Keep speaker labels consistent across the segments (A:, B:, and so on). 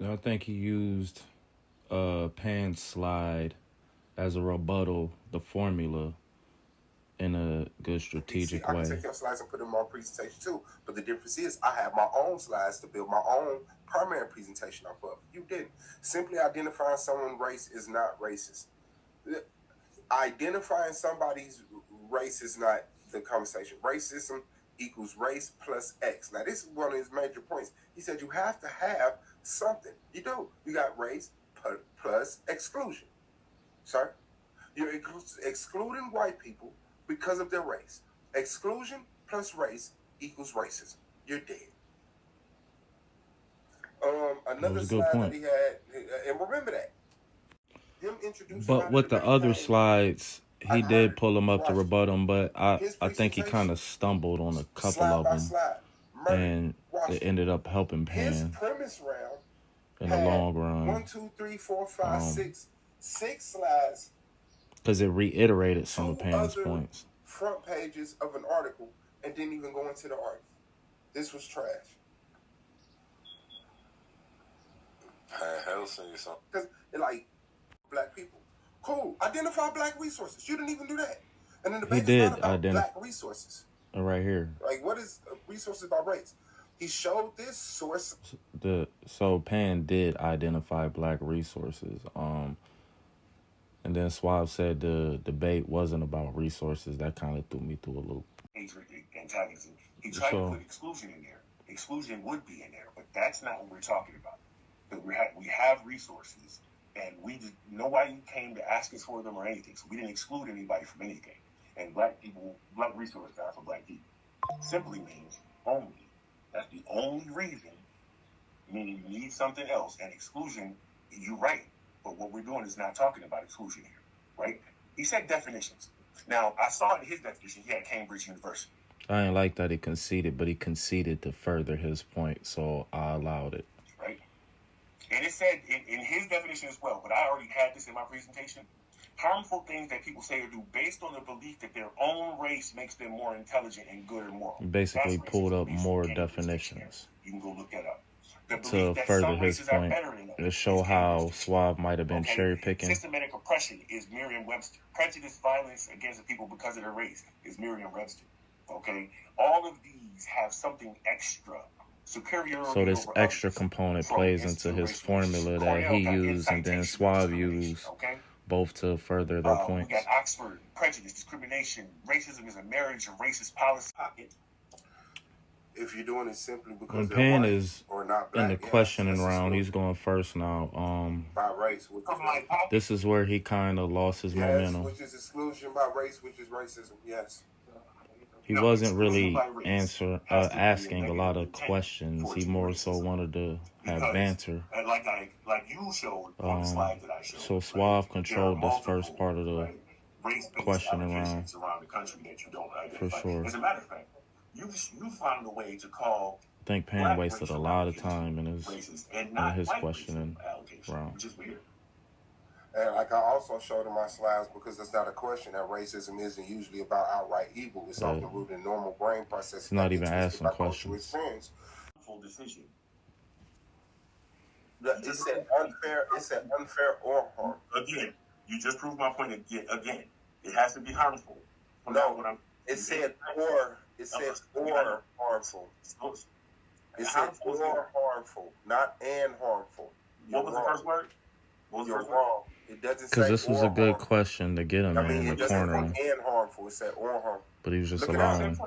A: I think he used Pan's slide as a rebuttal, the formula in a good
B: You see,
A: strategic
B: I can
A: way.
B: take your slides and put them in my presentation too. But the difference is I have my own slides to build my own primary presentation off of. You didn't. Simply identifying someone's race is not racist. Identifying somebody's race is not the conversation. Racism equals race plus X. Now, this is one of his major points. He said you have to have something. You do. You got race plus exclusion. Sir, you're excluding white people because of their race. Exclusion plus race equals racism. You're dead. Another
A: Was a good
B: slide that
A: point.
B: he had, and remember that him introducing
A: But with the other slides, he did pull them up to rebut them, but I think he kind of stumbled on a couple
B: slide
A: of
B: by
A: them,
B: slide.
A: and it ended up helping
B: His
A: Pan
B: premise round
A: in the long run.
B: 1, 2, 3, 4, 5, 6 slides
A: because it reiterated some of Pan's points.
B: Front pages of an article and didn't even go into the article. This was trash. Hell, say something. Because like black people, cool. Identify black resources. You didn't even do that. And then the debate is not about black resources.
A: Right here.
B: Like, what is resources by race? He showed this source.
A: So Pan did identify black resources. And then Suave said the debate wasn't about resources. That kind of threw me through a loop.
C: Antagonism. He tried to put exclusion in there. Exclusion would be in there, but that's not what we're talking about. But we have resources, and nobody came to ask us for them or anything. So we didn't exclude anybody from anything. And black resources are for black people. Simply means only. That's the only reason. Meaning you need something else. And exclusion, you're right. But what we're doing is not talking about exclusion here, right? He said definitions. Now, I saw in his definition, he had Cambridge University.
A: I didn't like that he conceded, but he conceded to further his point, so I allowed it.
C: Right? And it said in his definition as well, but I already had this in my presentation, harmful things that people say or do based on the belief that their own race makes them more intelligent and good or moral.
A: He basically pulled up more definitions.
C: You can go look that up.
A: To further his point, to show how Suave might have been cherry picking.
C: Systematic oppression is Merriam-Webster. Prejudice, violence against the people because of their race is Merriam-Webster. Okay, all of these have something extra. Superiority.
A: So this extra component plays into his formula that he used and then Suave used, both to further their points.
C: We got Oxford, prejudice, discrimination, racism is a marriage of racist policy.
B: If you're doing it simply because
A: when Pan is or not black, in the questioning round, he's going first now.
B: By race,
A: this is where he kind of lost his momentum.
B: Which is exclusion by race, which is racism. Yes.
A: He wasn't really asking a lot of questions. He more so wanted to have banter.
C: Like you showed on the slide that I showed.
A: So Suave controlled this first part of the questioning round. For sure.
C: As a matter of fact, you found a way to call.
A: I think Pan wasted a lot of time in his questioning round.
C: Which is weird.
B: And like I also showed in my slides, because it's not a question, that racism isn't usually about outright evil. It's often rooted in normal brain processing.
A: It's not even asking questions.
C: Full decision.
B: It said unfair. It said unfair or harm.
C: Again, you just proved my point again. It has to be harmful.
B: No, it said or. It said or harmful. It said or harmful, not and harmful.
C: What was the first word?
B: You're wrong. It doesn't say.
A: Because this was a good question to get him in the corner.
B: And harmful. It said or harmful.
A: But he was just allowing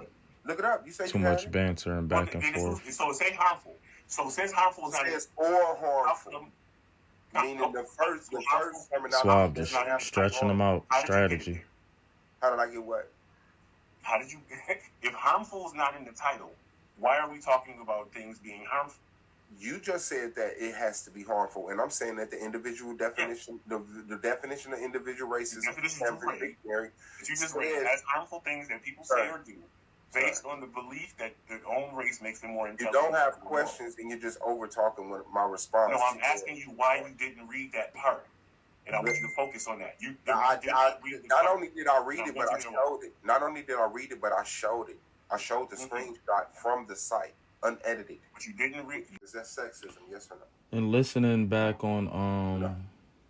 B: look it up. You say
A: too much banter and back and forth.
C: So it says harmful. So it says harmful.
B: It says or harmful. Meaning the first terminology.
A: Suave just stretching them out. Strategy.
B: How did I get what?
C: How did you? If harmful is not in the title, why are we talking about things being harmful?
B: You just said that it has to be harmful, and I'm saying that the individual definition, the definition of individual racism,
C: you just read as harmful things that people say or do, based on the belief that their own race makes them more intelligent.
B: You don't have questions, and you're just over talking with my response.
C: No, I'm asking you why you didn't read that part. And I want you to focus on that.
B: Not only did I read it, but I showed it. Not only did I read it, but I showed it. I showed the screenshot from the site. unedited.
C: But you didn't read.
B: Is that sexism? Yes or no?
A: And listening back on
B: No.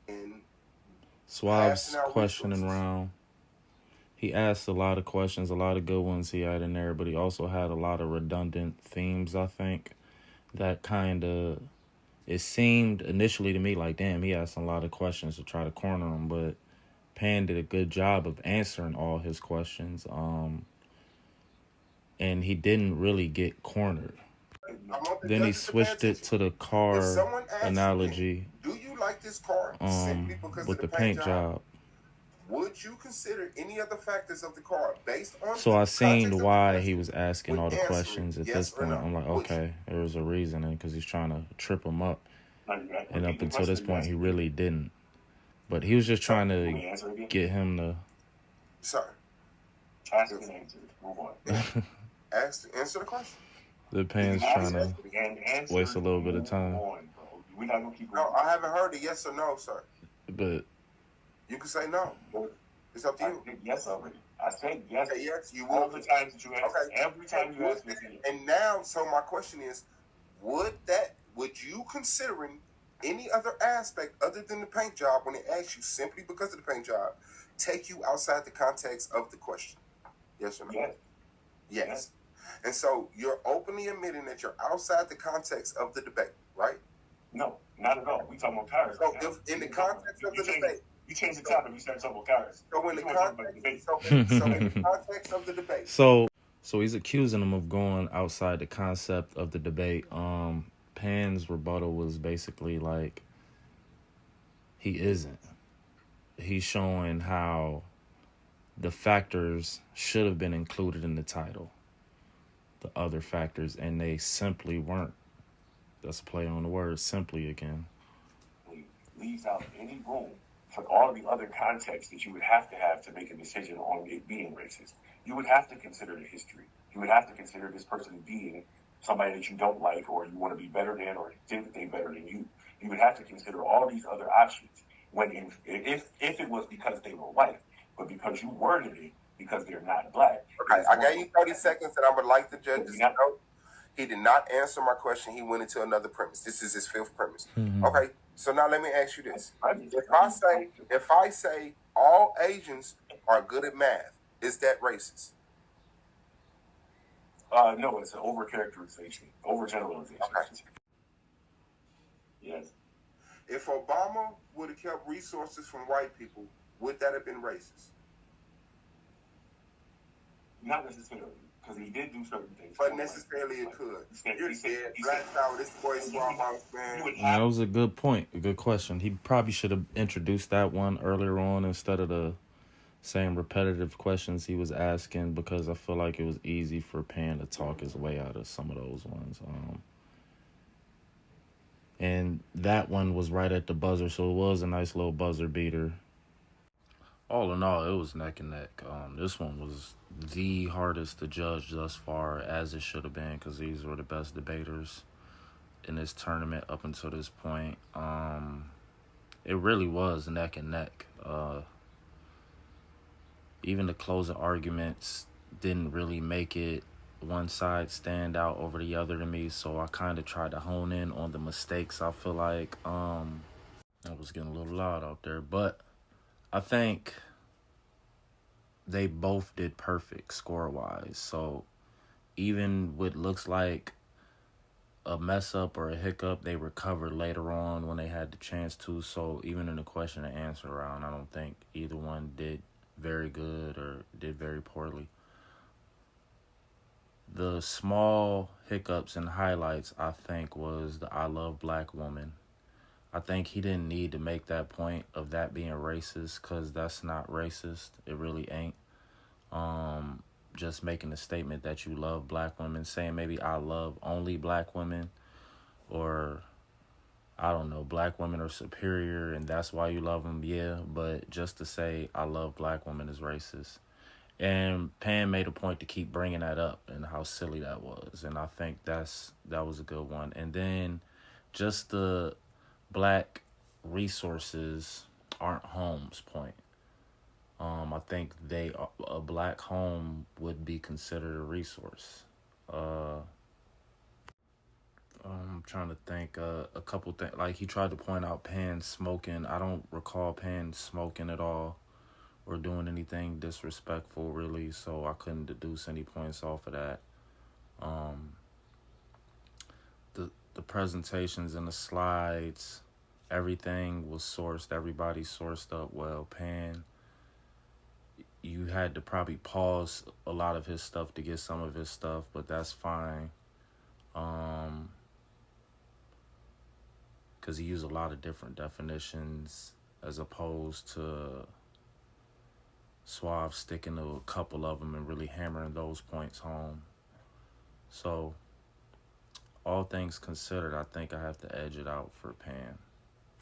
B: In
A: Suave's
B: passing out
A: questioning
B: resources.
A: round, he asked a lot of questions, a lot of good ones he had in there, but he also had a lot of redundant themes, I think, that kind of, it seemed initially to me like, damn, he asked a lot of questions to try to corner him, but Pan did a good job of answering all his questions, and he didn't really get cornered.
B: I want the
A: Then he
B: judges to pay
A: switched it
B: attention.
A: to the
B: If
A: car
B: someone asks you,
A: analogy
B: do you like this car simply because
A: with
B: of
A: the
B: the paint
A: paint
B: job?
A: job.
B: Would you consider any other factors of the car based on
A: So
B: the
A: I
B: context
A: seen
B: of the
A: why
B: question
A: he was asking
B: when
A: all the
B: answering
A: questions at
B: yes
A: this
B: or
A: point.
B: no?
A: I'm like,
B: Would you?
A: okay, there was a reasoning because he's trying to trip him up. And up
C: Repeat the
A: until this
C: question you
A: point,
C: asked
A: he
C: me.
A: really didn't. But he was just trying
C: Let
A: to
C: me answer again.
A: get him to.
B: Sorry.
C: Ask and answer. Move on.
B: Answer the question.
A: The Pan's trying to waste a little bit of time.
C: On, bro. We're not gonna keep
B: No,
C: going.
B: I haven't heard a yes or no, sir.
A: But
B: You can say no. It's up to
C: I
B: you.
C: said yes already. I said yes.
B: Okay, yes, you
C: All
B: will.
C: the times that you asked.
B: Okay.
C: Every time you asked me.
B: And now, so my question is, would you considering any other aspect other than the paint job when they ask you simply because of the paint job, take you outside the context of the question? Yes or no?
C: Yes.
B: Yes. And so you're openly admitting that you're outside the context of the debate, right?
C: No, not at all. We talking about cars.
B: So if in the context of the debate,
C: you changed the topic. We started talking about cars.
B: so in the
C: You wanna talk about the debate.
B: context, so in the context of the debate,
A: so he's accusing him of going outside the concept of the debate. Pan's rebuttal was basically like, he isn't. He's showing how the factors should have been included in the title, the other factors, and they simply weren't. That's a play on the word simply again.
C: Leaves out any room for all the other contexts that you would have to make a decision on it being racist. You would have to consider the history. You would have to consider this person being somebody that you don't like or you want to be better than or think they better than you. You would have to consider all these other options when if it was because they were white, but because you worded it because they're not black.
B: okay, I gave you 30 seconds and I would like the judges to know he did not answer my question. He went into another premise. This is his fifth premise.
A: Mm-hmm.
B: Okay, so now let me ask you this. If I say all Asians are good at math, is that racist?
C: No, it's an overcharacterization, overgeneralization.
B: Okay.
C: Yes.
B: If Obama would have kept resources from white people, would that have been racist?
C: Not necessarily, because he did do certain things.
B: But necessarily it could. You're dead. Black power. This boy is man.
A: That was a good point. A good question. He probably should have introduced that one earlier on instead of the same repetitive questions he was asking, because I feel like it was easy for Pan to talk his way out of some of those ones. And that one was right at the buzzer, so it was a nice little buzzer beater. All in all, it was neck and neck. This one was the hardest to judge thus far, as it should have been, because these were the best debaters in this tournament up until this point. It really was neck and neck. Even the closing arguments didn't really make it one side stand out over the other to me, so I kind of tried to hone in on the mistakes. I feel like I was getting a little loud out there, but I think they both did perfect score-wise. So even what looks like a mess up or a hiccup, they recovered later on when they had the chance to. So even in the question and answer round, I don't think either one did very good or did very poorly. The small hiccups and highlights, I think, was the I love black woman. I think he didn't need to make that point of that being racist, because that's not racist. It really ain't. Just making a statement that you love black women, saying maybe I love only black women, or I don't know, black women are superior and that's why you love them. Yeah, but just to say I love black women is racist. And Pan made a point to keep bringing that up and how silly that was. And I think that was a good one. And then just the black resources aren't homes point. I think a black home would be considered a resource. I'm trying to think a couple things. Like he tried to point out Pan smoking. I don't recall Pan smoking at all or doing anything disrespectful really, so I couldn't deduce any points off of that. The presentations and the slides, everything was sourced. Everybody sourced up well. Pan, you had to probably pause a lot of his stuff to get some of his stuff, but that's fine. Because he used a lot of different definitions as opposed to Suave sticking to a couple of them and really hammering those points home. So, all things considered, I think I have to edge it out for Pan.